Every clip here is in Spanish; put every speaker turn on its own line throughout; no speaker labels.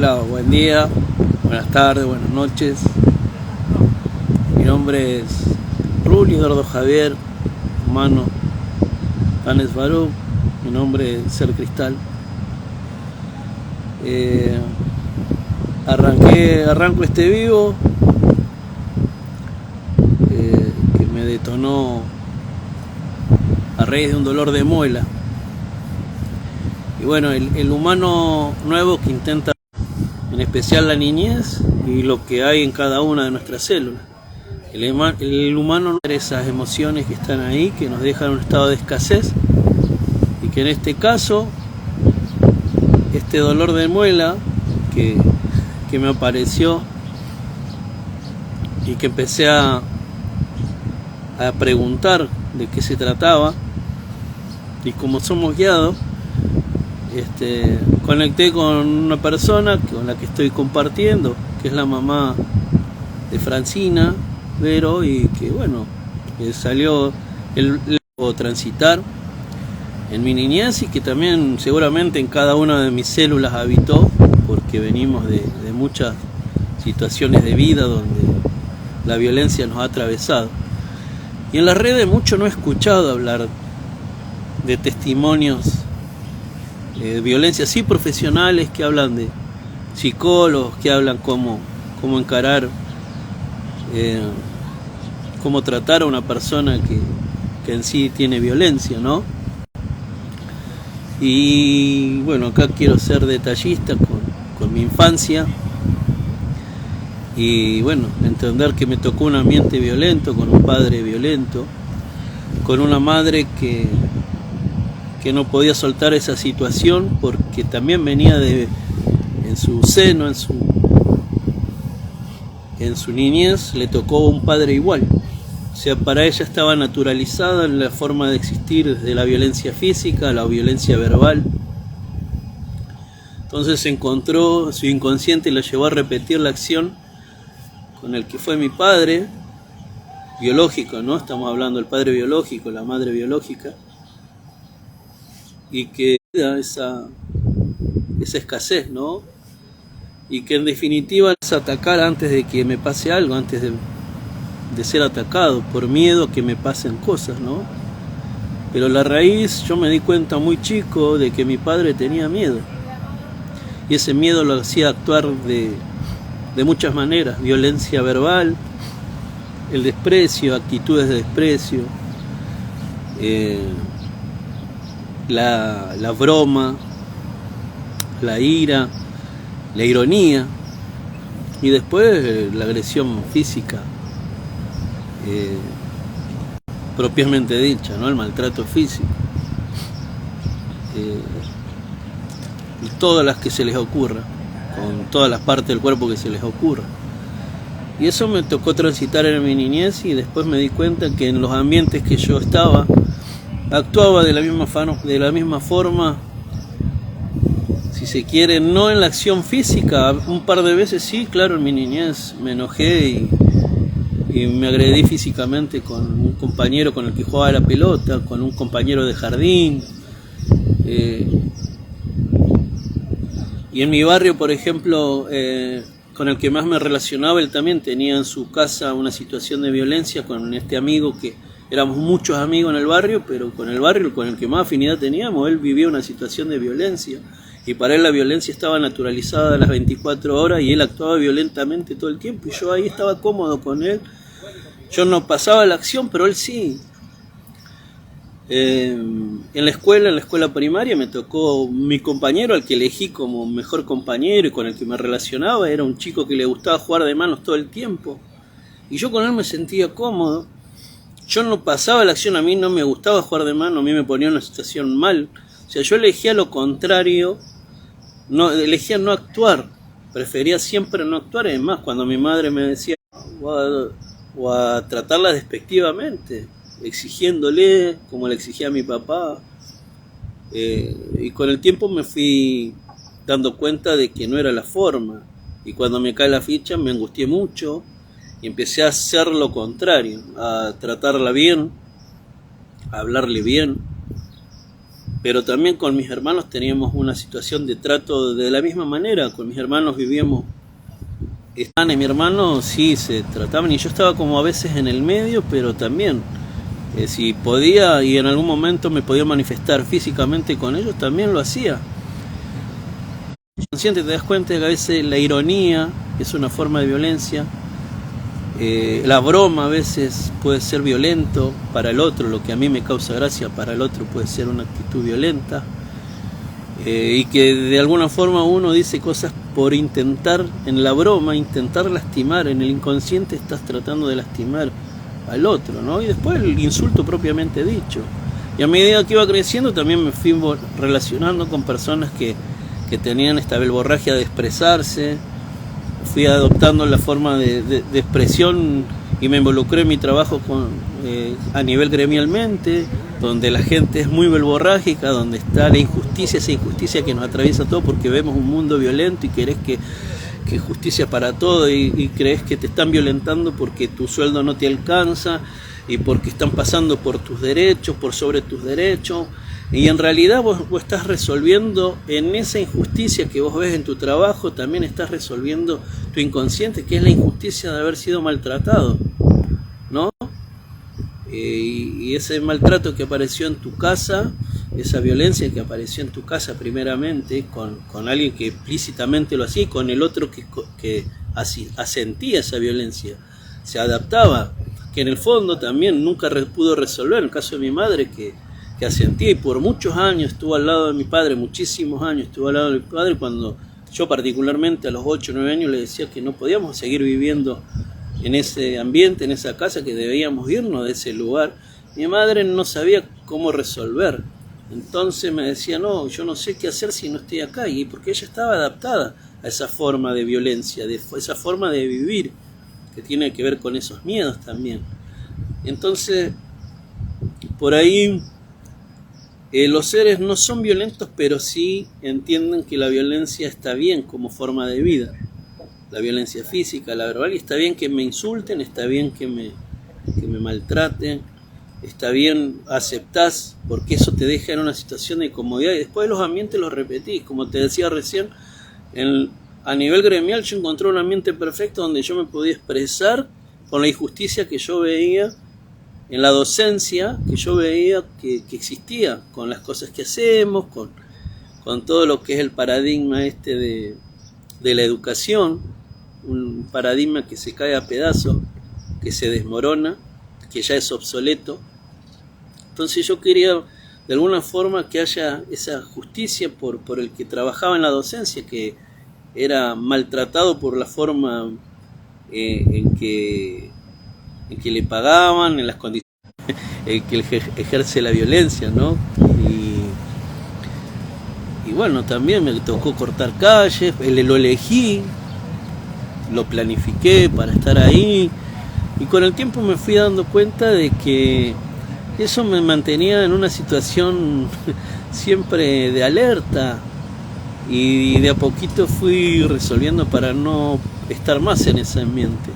Hola, buen día, buenas tardes, buenas noches. Mi nombre es Rulio Eduardo Javier, hermano Tanes Baruch. Mi nombre es Ser Cristal. Arranco este vivo que me detonó a raíz de un dolor de muela. Y bueno, el humano nuevo que intenta, en especial la niñez y lo que hay en cada una de nuestras células. El humano no tiene esas emociones que están ahí, que nos dejan un estado de escasez, y que en este caso, este dolor de muela que me apareció y que empecé a preguntar de qué se trataba, y como somos guiados, conecté con una persona con la que estoy compartiendo, que es la mamá de Francina Vero, y que bueno, salió el transitar en mi niñez, y que también seguramente en cada una de mis células habitó, porque venimos de muchas situaciones de vida donde la violencia nos ha atravesado. Y en las redes mucho no he escuchado hablar de testimonios de violencia, sí, profesionales que hablan de psicólogos, que hablan cómo encarar, cómo tratar a una persona que en sí tiene violencia, ¿no? Y bueno, acá quiero ser detallista con mi infancia, y bueno, entender que me tocó un ambiente violento, con un padre violento, con una madre que no podía soltar esa situación, porque también venía en su seno, en su niñez, le tocó un padre igual. O sea, para ella estaba naturalizada en la forma de existir, desde la violencia física a la violencia verbal. Entonces encontró, su inconsciente la llevó a repetir la acción con el que fue mi padre biológico, ¿no? Estamos hablando del padre biológico, la madre biológica, y que esa escasez, ¿no? Y que en definitiva es atacar antes de que me pase algo, antes de ser atacado, por miedo a que me pasen cosas, ¿no? Pero la raíz, yo me di cuenta muy chico de que mi padre tenía miedo, y ese miedo lo hacía actuar de muchas maneras: violencia verbal, el desprecio, actitudes de desprecio, la broma, la ira, la ironía, y después la agresión física, propiamente dicha, ¿no? El maltrato físico, y todas las que se les ocurra, con todas las partes del cuerpo que se les ocurra. Y eso me tocó transitar en mi niñez, y después me di cuenta que en los ambientes que yo estaba actuaba de la misma forma, si se quiere, no en la acción física. Un par de veces sí, claro, en mi niñez me enojé y me agredí físicamente con un compañero con el que jugaba a la pelota, con un compañero de jardín. Y en mi barrio, por ejemplo, con el que más me relacionaba, él también tenía en su casa una situación de violencia con este amigo, que éramos muchos amigos en el barrio, pero con el barrio con el que más afinidad teníamos, él vivía una situación de violencia, y para él la violencia estaba naturalizada a las 24 horas, y él actuaba violentamente todo el tiempo, y yo ahí estaba cómodo con él. Yo no pasaba la acción, pero él sí. En la escuela primaria, me tocó mi compañero, al que elegí como mejor compañero y con el que me relacionaba. Era un chico que le gustaba jugar de manos todo el tiempo, y yo con él me sentía cómodo. Yo no pasaba la acción, a mí no me gustaba jugar de mano, a mí me ponía en una situación mal. O sea, yo elegía lo contrario, elegía no actuar, prefería siempre no actuar. Es más, cuando mi madre me decía, o a tratarla despectivamente, exigiéndole como le exigía a mi papá, y con el tiempo me fui dando cuenta de que no era la forma, y cuando me cae la ficha me angustié mucho, y empecé a hacer lo contrario, a tratarla bien, a hablarle bien, pero también con mis hermanos teníamos una situación de trato de la misma manera. Con mis hermanos vivíamos, y mi hermano sí se trataban, y yo estaba como a veces en el medio, pero también si podía y en algún momento me podía manifestar físicamente con ellos, también lo hacía. Consciente, te das cuenta de que a veces la ironía es una forma de violencia, la broma a veces puede ser violento para el otro, lo que a mí me causa gracia para el otro puede ser una actitud violenta, y que de alguna forma uno dice cosas por intentar, en la broma, intentar lastimar, en el inconsciente estás tratando de lastimar al otro, ¿no? Y después el insulto propiamente dicho. Y a medida que iba creciendo también me fui relacionando con personas que tenían esta verborragia de expresarse. Fui adoptando la forma de expresión y me involucré en mi trabajo a nivel gremialmente, donde la gente es muy verborrágica, donde está la injusticia, esa injusticia que nos atraviesa todo porque vemos un mundo violento y querés que justicia para todo y crees que te están violentando porque tu sueldo no te alcanza y porque están pasando por tus derechos, por sobre tus derechos, y en realidad vos estás resolviendo en esa injusticia que vos ves en tu trabajo, también estás resolviendo tu inconsciente, que es la injusticia de haber sido maltratado, ¿no? Y ese maltrato que apareció en tu casa, esa violencia que apareció en tu casa primeramente con alguien que explícitamente lo hacía y con el otro que asentía esa violencia, se adaptaba, que en el fondo también nunca pudo resolver. En el caso de mi madre que asentía y por muchos años estuvo al lado de mi padre, muchísimos años estuvo al lado de mi padre, cuando yo particularmente a los 8 o 9 años le decía que no podíamos seguir viviendo en ese ambiente, en esa casa, que debíamos irnos de ese lugar. Mi madre no sabía cómo resolver, entonces me decía, no, yo no sé qué hacer si no estoy acá, y porque ella estaba adaptada a esa forma de violencia, esa forma de vivir, que tiene que ver con esos miedos también. Entonces, por ahí, los seres no son violentos, pero sí entienden que la violencia está bien como forma de vida. La violencia física, la verbal, y está bien que me insulten, está bien que me maltraten, está bien, aceptás, porque eso te deja en una situación de comodidad, y después los ambientes los repetís. Como te decía recién, a nivel gremial yo encontré un ambiente perfecto donde yo me podía expresar con la injusticia que yo veía en la docencia, que yo veía que existía, con las cosas que hacemos, con todo lo que es el paradigma de la educación, un paradigma que se cae a pedazos, que se desmorona, que ya es obsoleto. Entonces yo quería de alguna forma que haya esa justicia por el que trabajaba en la docencia, que era maltratado por la forma en que le pagaban, en las condiciones en que ejerce la violencia, ¿no? Y bueno, también me tocó cortar calles, lo elegí, lo planifiqué para estar ahí, y con el tiempo me fui dando cuenta de que eso me mantenía en una situación siempre de alerta, y de a poquito fui resolviendo para no estar más en ese ambiente.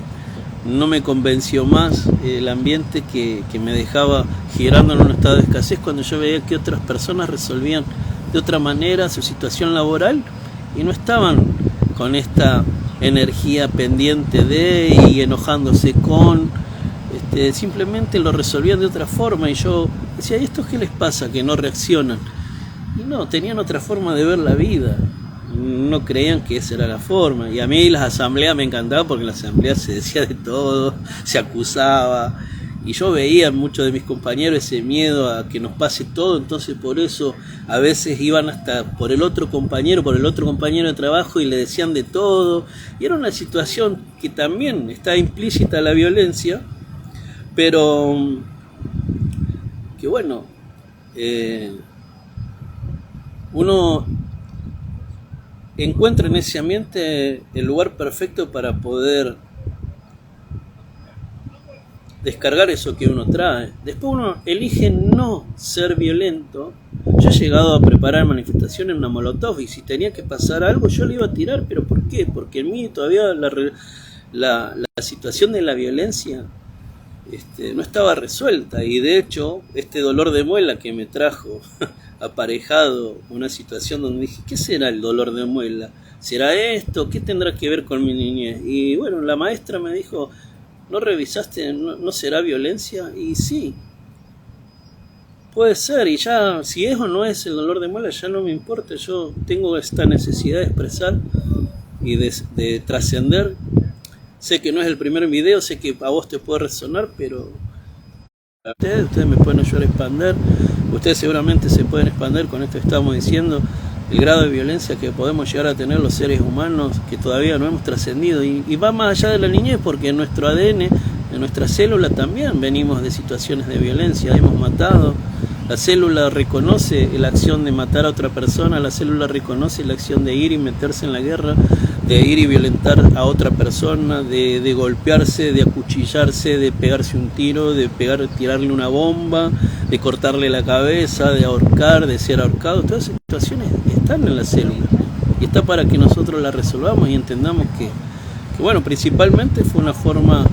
No me convenció más el ambiente que me dejaba girando en un estado de escasez, cuando yo veía que otras personas resolvían de otra manera su situación laboral y no estaban con esta energía pendiente y enojándose simplemente lo resolvían de otra forma, y yo decía, ¿y esto qué les pasa que no reaccionan? Y no, tenían otra forma de ver la vida, no creían que esa era la forma. Y a mí las asambleas me encantaban, porque en las asambleas se decía de todo, se acusaba, y yo veía en muchos de mis compañeros ese miedo a que nos pase todo. Entonces por eso a veces iban hasta por el otro compañero de trabajo y le decían de todo, y era una situación que también está implícita la violencia, pero que bueno, uno encuentra en ese ambiente el lugar perfecto para poder descargar eso que uno trae. Después uno elige no ser violento. Yo he llegado a preparar manifestaciones en una molotov, y si tenía que pasar algo yo le iba a tirar. ¿Pero por qué? Porque en mí todavía la situación de la violencia no estaba resuelta, y de hecho este dolor de muela que me trajo aparejado una situación donde dije, ¿qué será el dolor de muela? ¿Será esto? ¿Qué tendrá que ver con mi niñez? Y bueno, la maestra me dijo, ¿no revisaste? ¿No será violencia? Y sí, puede ser, y ya, si es o no es el dolor de muela, ya no me importa. Yo tengo esta necesidad de expresar y de trascender. Sé que no es el primer video, sé que a vos te puede resonar, pero ustedes me pueden ayudar a expandir. Ustedes seguramente se pueden expandir con esto que estamos diciendo, el grado de violencia que podemos llegar a tener los seres humanos que todavía no hemos trascendido. Y va más allá de la niñez, porque en nuestro ADN, en nuestra célula también venimos de situaciones de violencia, hemos matado. La célula reconoce la acción de matar a otra persona, la célula reconoce la acción de ir y meterse en la guerra, de ir y violentar a otra persona, de golpearse, de acuchillarse, de pegarse un tiro, de tirarle una bomba, de cortarle la cabeza, de ahorcar, de ser ahorcado. Todas esas situaciones están en la célula y está para que nosotros las resolvamos y entendamos que bueno, principalmente fue una forma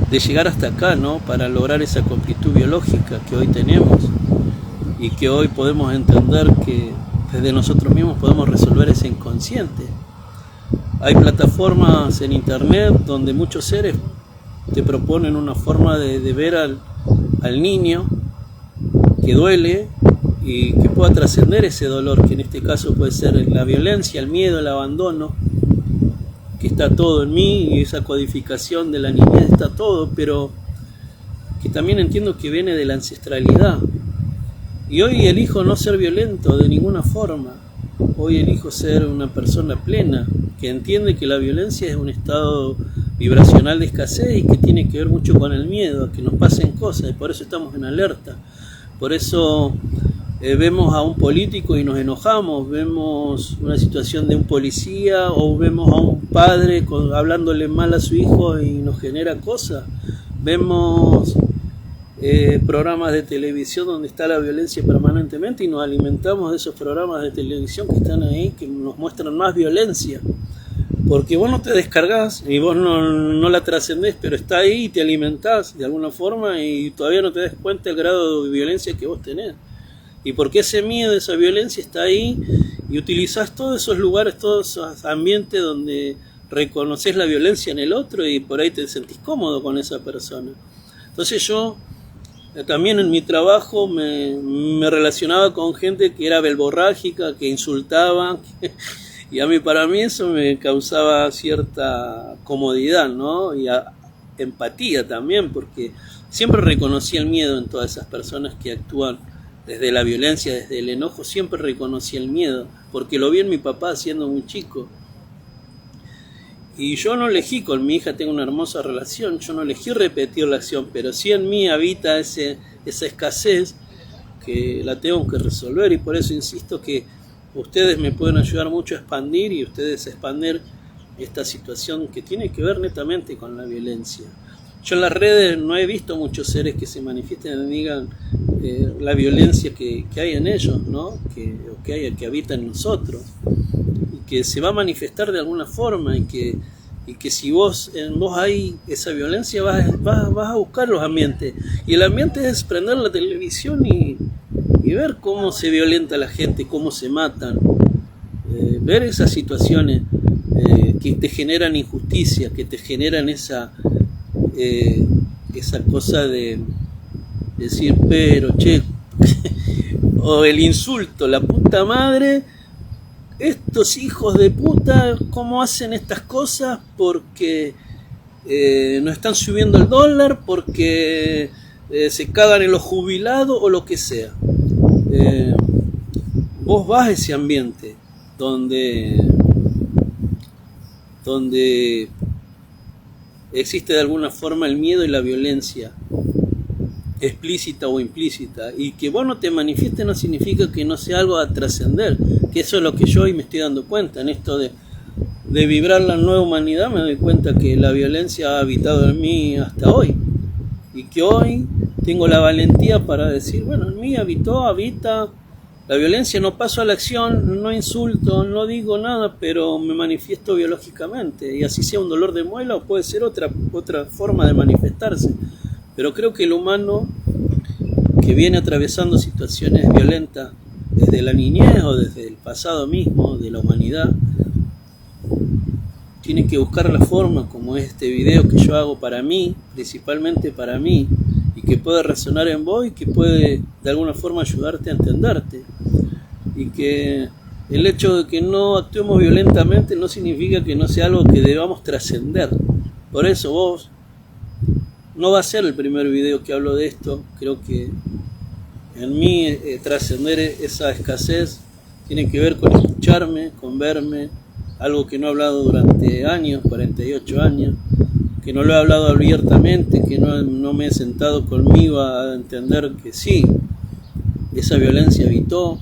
de llegar hasta acá, ¿no? Para lograr esa completud biológica que hoy tenemos y que hoy podemos entender que desde nosotros mismos podemos resolver ese inconsciente. Hay plataformas en internet donde muchos seres te proponen una forma de ver al niño que duele y que pueda trascender ese dolor, que en este caso puede ser la violencia, el miedo, el abandono, que está todo en mí, y esa codificación de la niñez está todo, pero que también entiendo que viene de la ancestralidad. Y hoy elijo no ser violento de ninguna forma. Hoy elijo ser una persona plena, que entiende que la violencia es un estado vibracional de escasez y que tiene que ver mucho con el miedo, a que nos pasen cosas, y por eso estamos en alerta. Por eso vemos a un político y nos enojamos, vemos una situación de un policía o vemos a un padre hablándole mal a su hijo y nos genera cosas. Vemos programas de televisión donde está la violencia permanentemente y nos alimentamos de esos programas de televisión que están ahí, que nos muestran más violencia. Porque vos no te descargás y vos no la trascendés, pero está ahí y te alimentás de alguna forma y todavía no te das cuenta del grado de violencia que vos tenés. Y porque ese miedo, esa violencia está ahí y utilizás todos esos lugares, todos esos ambientes donde reconoces la violencia en el otro y por ahí te sentís cómodo con esa persona. Entonces yo también en mi trabajo me relacionaba con gente que era verborrágica, que insultaba, y para mí eso me causaba cierta comodidad, ¿no? Y empatía también, porque siempre reconocí el miedo en todas esas personas que actúan desde la violencia, desde el enojo. Siempre reconocí el miedo, porque lo vi en mi papá siendo muy chico. Y yo no elegí, con mi hija tengo una hermosa relación, yo no elegí repetir la acción, pero sí en mí habita esa escasez que la tengo que resolver, y por eso insisto que ustedes me pueden ayudar mucho a expandir y ustedes a expandir esta situación que tiene que ver netamente con la violencia. Yo en las redes no he visto muchos seres que se manifiesten y digan la violencia que hay en ellos, ¿no? que habita en nosotros, y que se va a manifestar de alguna forma, y que si en vos hay esa violencia vas a buscar los ambientes, y el ambiente es prender la televisión y ver cómo se violenta la gente, cómo se matan, ver esas situaciones que te generan injusticia, que te generan esa cosa de decir, pero che, o el insulto, la puta madre, estos hijos de puta, ¿cómo hacen estas cosas? Porque no están subiendo el dólar, porque se cagan en los jubilados o lo que sea. Vos vas a ese ambiente donde existe de alguna forma el miedo y la violencia, explícita o implícita, y que vos no te manifiestes no significa que no sea algo a trascender, que eso es lo que yo hoy me estoy dando cuenta en esto de vibrar la nueva humanidad. Me doy cuenta que la violencia ha habitado en mí hasta hoy, y que hoy tengo la valentía para decir, bueno, en mí habita la violencia. No paso a la acción, no insulto, no digo nada, pero me manifiesto biológicamente, y así sea un dolor de muela o puede ser otra forma de manifestarse. Pero creo que el humano que viene atravesando situaciones violentas desde la niñez o desde el pasado mismo de la humanidad, tiene que buscar la forma, como este video que yo hago para mí, principalmente para mí, y que puede resonar en vos y que puede de alguna forma ayudarte a entenderte. Y que el hecho de que no actuemos violentamente no significa que no sea algo que debamos trascender. Por eso vos, no va a ser el primer video que hablo de esto. Creo que en mí trascender esa escasez tiene que ver con escucharme, con verme, algo que no he hablado durante años, 48 años, que no lo he hablado abiertamente, que no me he sentado conmigo a entender que sí, esa violencia habitó,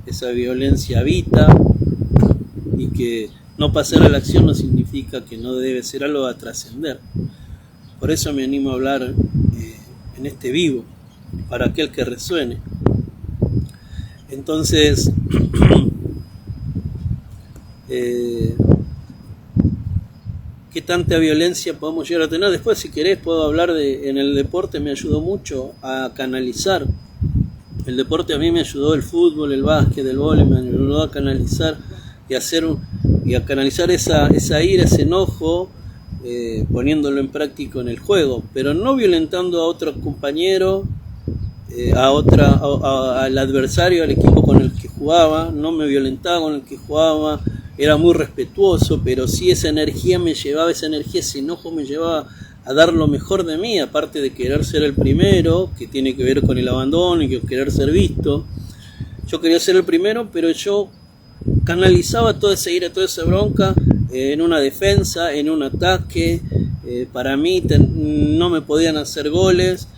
esa violencia habita, y que no pasar a la acción no significa que no debe ser algo a trascender. Por eso me animo a hablar en este vivo, para aquel que resuene. Entonces, ¿qué tanta violencia podemos llegar a tener? Después, si querés, puedo hablar en el deporte me ayudó mucho a canalizar. El deporte a mí me ayudó, el fútbol, el básquet, el vóley, me ayudó a canalizar y a canalizar esa ira, ese enojo, poniéndolo en práctica en el juego, pero no violentando a otro compañero, al adversario, al equipo con el que jugaba. No me violentaba con el que jugaba, era muy respetuoso, pero sí esa energía, ese enojo me llevaba a dar lo mejor de mí, aparte de querer ser el primero, que tiene que ver con el abandono y querer ser visto. Yo quería ser el primero, pero yo canalizaba toda esa ira, toda esa bronca en una defensa, en un ataque. Para mí no me podían hacer goles,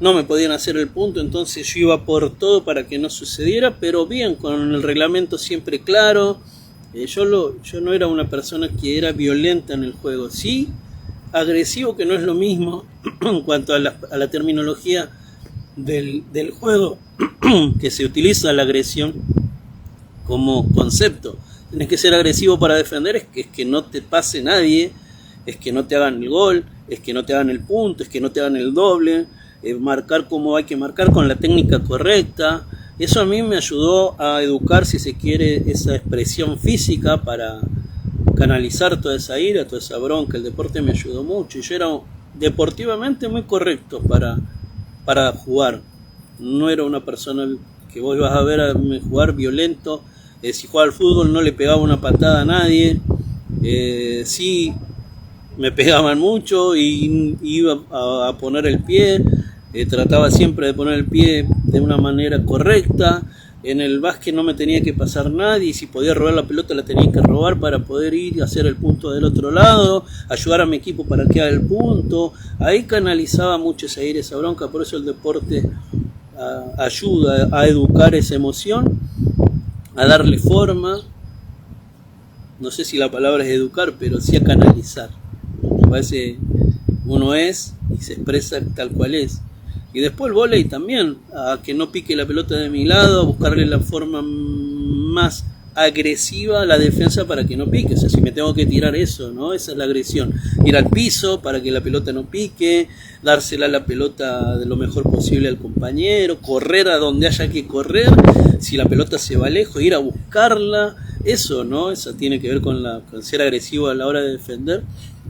no me podían hacer el punto, entonces yo iba por todo para que no sucediera, pero bien, con el reglamento siempre claro. Yo no era una persona que era violenta en el juego, sí agresivo, que no es lo mismo en cuanto a la terminología del juego, que se utiliza la agresión como concepto. Tienes que ser agresivo para defender, es que no te pase nadie, es que no te hagan el gol, es que no te hagan el punto, es que no te hagan el doble, marcar como hay que marcar con la técnica correcta. Eso a mí me ayudó a educar, si se quiere, esa expresión física para canalizar toda esa ira, toda esa bronca. El deporte me ayudó mucho y yo era deportivamente muy correcto para jugar. No era una persona que vos ibas a ver a jugar violento. Si jugaba al fútbol no le pegaba una patada a nadie. Sí me pegaban mucho y iba a poner el pie. Trataba siempre de poner el pie de una manera correcta. En el básquet no me tenía que pasar nadie, y si podía robar la pelota la tenía que robar para poder ir y hacer el punto del otro lado, ayudar a mi equipo para que haga el punto. Ahí canalizaba mucho esa ira, esa bronca. Por eso el deporte ayuda a educar esa emoción, a darle forma. No sé si la palabra es educar, pero sí a canalizar. Me parece uno es y se expresa tal cual es. Y después el vóley también, a que no pique la pelota de mi lado, a buscarle la forma más agresiva a la defensa para que no pique. O sea, si me tengo que tirar eso, ¿no? Esa es la agresión. Ir al piso para que la pelota no pique, dársela la pelota de lo mejor posible al compañero, correr a donde haya que correr, si la pelota se va lejos, ir a buscarla. Eso, ¿no? Eso tiene que ver con ser agresivo a la hora de defender.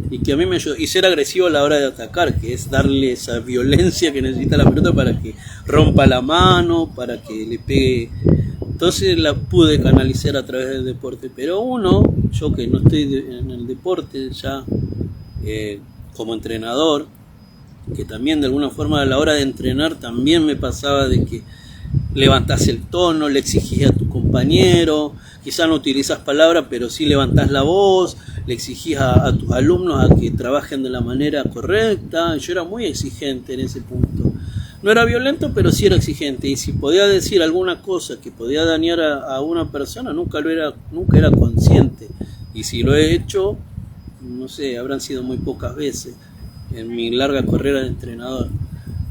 Y que a mí me ayudó, y ser agresivo a la hora de atacar, que es darle esa violencia que necesita la pelota para que rompa la mano, para que le pegue. Entonces la pude canalizar a través del deporte. Pero yo que no estoy en el deporte ya como entrenador, que también de alguna forma a la hora de entrenar también me pasaba de que levantás el tono, le exigís a tu compañero, quizás no utilizas palabras, pero sí levantás la voz, le exigís a tus alumnos a que trabajen de la manera correcta. Yo era muy exigente en ese punto. No era violento, pero sí era exigente, y si podía decir alguna cosa que podía dañar a una persona, nunca era consciente. Y si lo he hecho, no sé, habrán sido muy pocas veces en mi larga carrera de entrenador.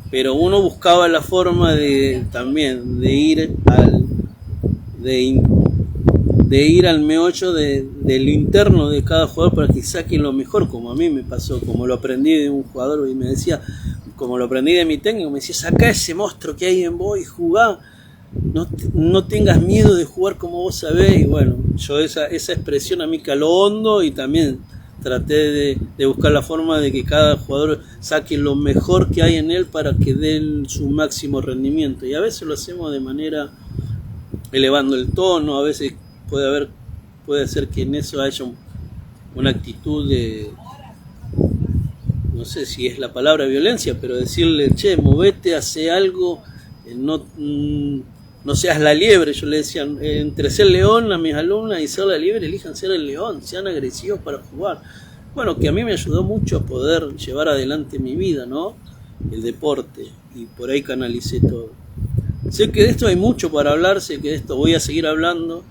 Pero uno buscaba la forma de ir al meollo del interno de cada jugador para que saquen lo mejor, como a mí me pasó, como lo aprendí de un jugador y me decía, como lo aprendí de mi técnico, me decía, sacá ese monstruo que hay en vos y jugá. no tengas miedo de jugar como vos sabés. Y bueno, yo esa expresión a mí caló hondo, y también traté de buscar la forma de que cada jugador saque lo mejor que hay en él para que den su máximo rendimiento. Y a veces lo hacemos de manera elevando el tono, a veces puede ser que en eso haya una actitud de, no sé si es la palabra violencia, pero decirle, che, movete, hace algo, no seas la liebre. Yo le decía, entre ser león a mis alumnas y ser la liebre, elijan ser el león, sean agresivos para jugar. Bueno, que a mí me ayudó mucho a poder llevar adelante mi vida, ¿no? El deporte, y por ahí canalicé todo. Sé que de esto hay mucho para hablar, sé que de esto voy a seguir hablando,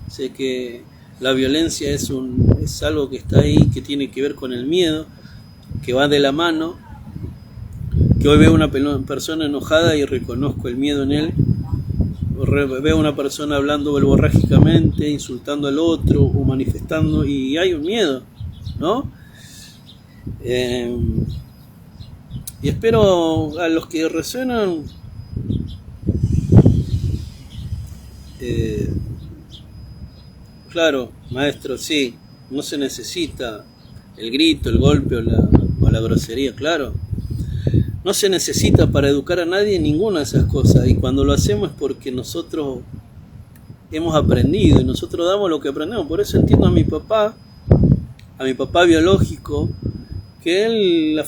sé que la violencia es algo que está ahí, que tiene que ver con el miedo, que va de la mano, que hoy veo una persona enojada y reconozco el miedo en él, veo una persona hablando verborrágicamente, insultando al otro o manifestando, y hay un miedo, ¿no? Y espero a los que resuenan, claro, maestro, sí, no se necesita el grito, el golpe o la grosería, claro. No se necesita para educar a nadie ninguna de esas cosas, y cuando lo hacemos es porque nosotros hemos aprendido y nosotros damos lo que aprendemos. Por eso entiendo a mi papá biológico, que él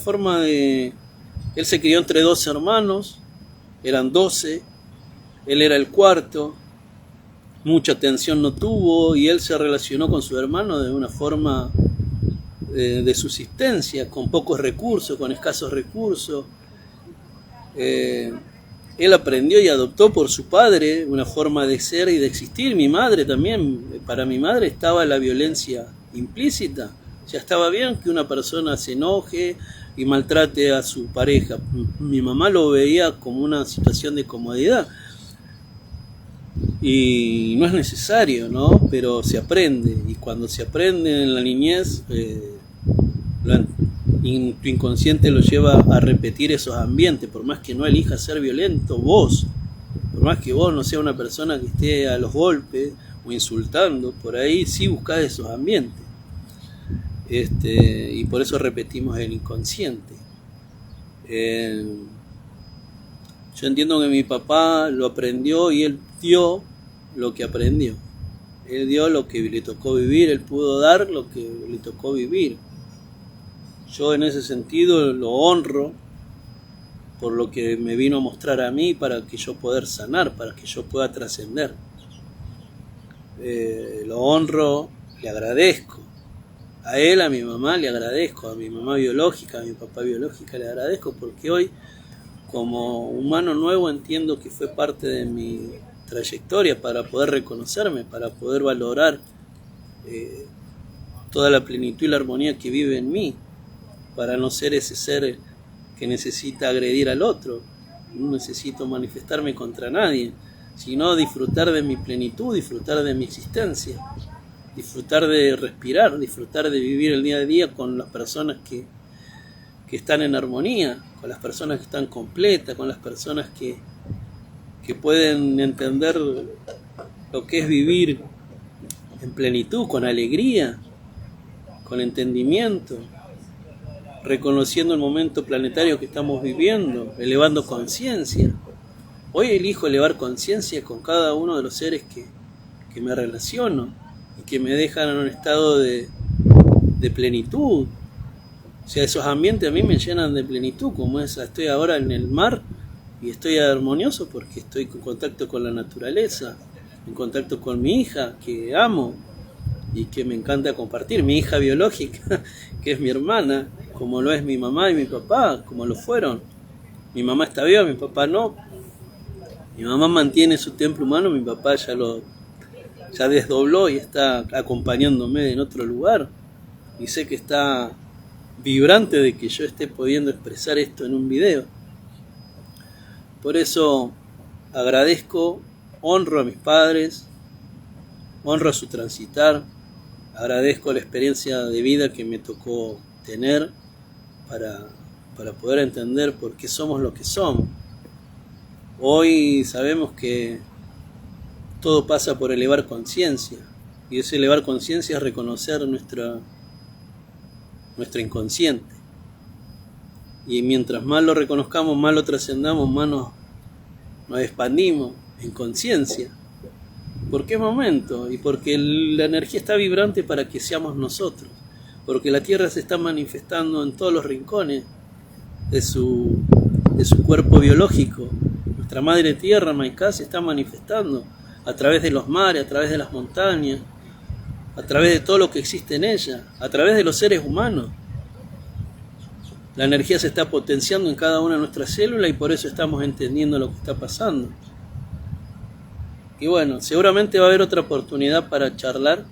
se crió entre 2 hermanos, eran 12, él era el cuarto, mucha atención no tuvo, y él se relacionó con su hermano de una forma de subsistencia, con pocos recursos, con escasos recursos. Él aprendió y adoptó por su padre una forma de ser y de existir. Mi madre también, para mi madre estaba la violencia implícita. Ya estaba bien que una persona se enoje y maltrate a su pareja. Mi mamá lo veía como una situación de comodidad. Y no es necesario, ¿no? Pero se aprende. Y cuando se aprende en la niñez, tu inconsciente lo lleva a repetir esos ambientes. Por más que no elijas ser violento vos, por más que vos no seas una persona que esté a los golpes o insultando, por ahí sí buscás esos ambientes. Y por eso repetimos el inconsciente. Yo entiendo que mi papá lo aprendió y él dio lo que aprendió. Él dio lo que le tocó vivir, él pudo dar lo que le tocó vivir. Yo en ese sentido lo honro por lo que me vino a mostrar a mí para que yo pueda sanar, para que yo pueda trascender. Lo honro, le agradezco. A él, a mi mamá le agradezco, a mi mamá biológica, a mi papá biológica le agradezco, porque hoy como humano nuevo entiendo que fue parte de mi trayectoria para poder reconocerme, para poder valorar toda la plenitud y la armonía que vive en mí, para no ser ese ser que necesita agredir al otro. No necesito manifestarme contra nadie, sino disfrutar de mi plenitud, disfrutar de mi existencia, disfrutar de respirar, disfrutar de vivir el día a día con las personas que están en armonía, con las personas que están completas, con las personas que pueden entender lo que es vivir en plenitud, con alegría, con entendimiento, reconociendo el momento planetario que estamos viviendo, elevando conciencia. Hoy elijo elevar conciencia con cada uno de los seres que me relaciono y que me dejan en un estado de plenitud. O sea, esos ambientes a mí me llenan de plenitud, como estoy ahora en el mar y estoy armonioso porque estoy en contacto con la naturaleza, en contacto con mi hija que amo y que me encanta compartir, mi hija biológica, que es mi hermana, como lo es mi mamá y mi papá, como lo fueron. Mi mamá está viva, mi papá no. Mi mamá mantiene su templo humano, mi papá ya desdobló y está acompañándome en otro lugar. Y sé que está vibrante de que yo esté pudiendo expresar esto en un video. Por eso agradezco, honro a mis padres, honro a su transitar, agradezco la experiencia de vida que me tocó tener para poder entender por qué somos lo que somos. Hoy sabemos que todo pasa por elevar conciencia, y ese elevar conciencia es reconocer nuestro inconsciente. Y mientras más lo reconozcamos, más lo trascendamos, más nos expandimos en conciencia. ¿Por qué momento? Y porque la energía está vibrante para que seamos nosotros. Porque la Tierra se está manifestando en todos los rincones de su cuerpo biológico. Nuestra Madre Tierra, Maiká, se está manifestando a través de los mares, a través de las montañas, a través de todo lo que existe en ella, a través de los seres humanos. La energía se está potenciando en cada una de nuestras células y por eso estamos entendiendo lo que está pasando. Y bueno, seguramente va a haber otra oportunidad para charlar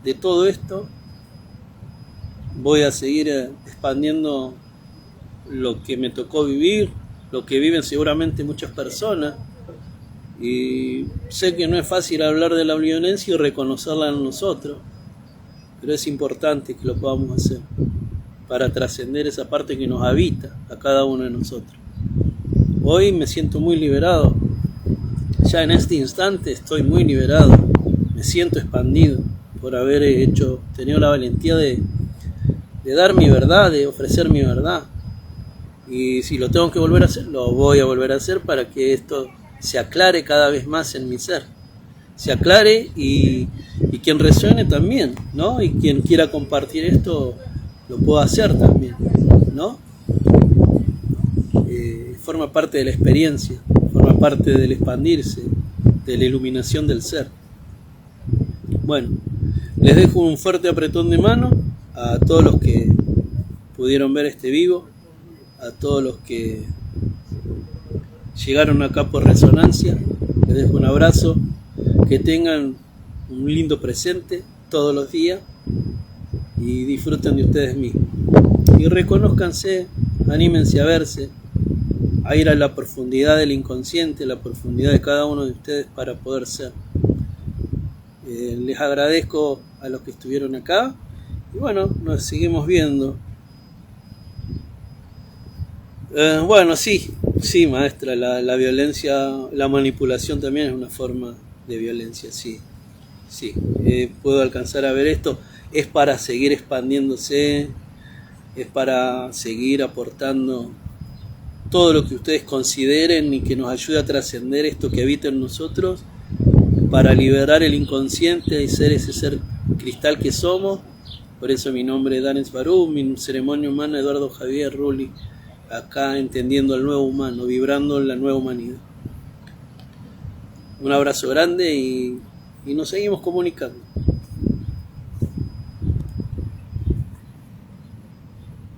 de todo esto. Voy a seguir expandiendo lo que me tocó vivir, lo que viven seguramente muchas personas. Y sé que no es fácil hablar de la violencia y reconocerla en nosotros, pero es importante que lo podamos hacer para trascender esa parte que nos habita a cada uno de nosotros. Hoy me siento muy liberado. Ya en este instante estoy muy liberado, me siento expandido por haber tenido la valentía de dar mi verdad, de ofrecer mi verdad. Y si lo tengo que volver a hacer, lo voy a volver a hacer para que esto se aclare cada vez más en mi ser. Se aclare y quien resuene también, ¿no? Y quien quiera compartir esto lo pueda hacer también, ¿no? Forma parte de la experiencia, forma parte del expandirse, de la iluminación del ser. Bueno, les dejo un fuerte apretón de mano a todos los que pudieron ver este vivo, a todos los que llegaron acá por resonancia. Les dejo un abrazo, que tengan un lindo presente todos los días y disfruten de ustedes mismos. Y reconózcanse, anímense a verse, a ir a la profundidad del inconsciente, a la profundidad de cada uno de ustedes para poder ser. Les agradezco a los que estuvieron acá y bueno, nos seguimos viendo. Bueno, sí, maestra, la violencia, la manipulación también es una forma de violencia, sí. Puedo alcanzar a ver esto, es para seguir expandiéndose, es para seguir aportando todo lo que ustedes consideren y que nos ayude a trascender esto que habita en nosotros, para liberar el inconsciente y ser ese ser cristal que somos. Por eso mi nombre es Danes Barú, mi ceremonia humana Eduardo Javier Rulli, acá entendiendo al nuevo humano, vibrando en la nueva humanidad. Un abrazo grande y nos seguimos comunicando.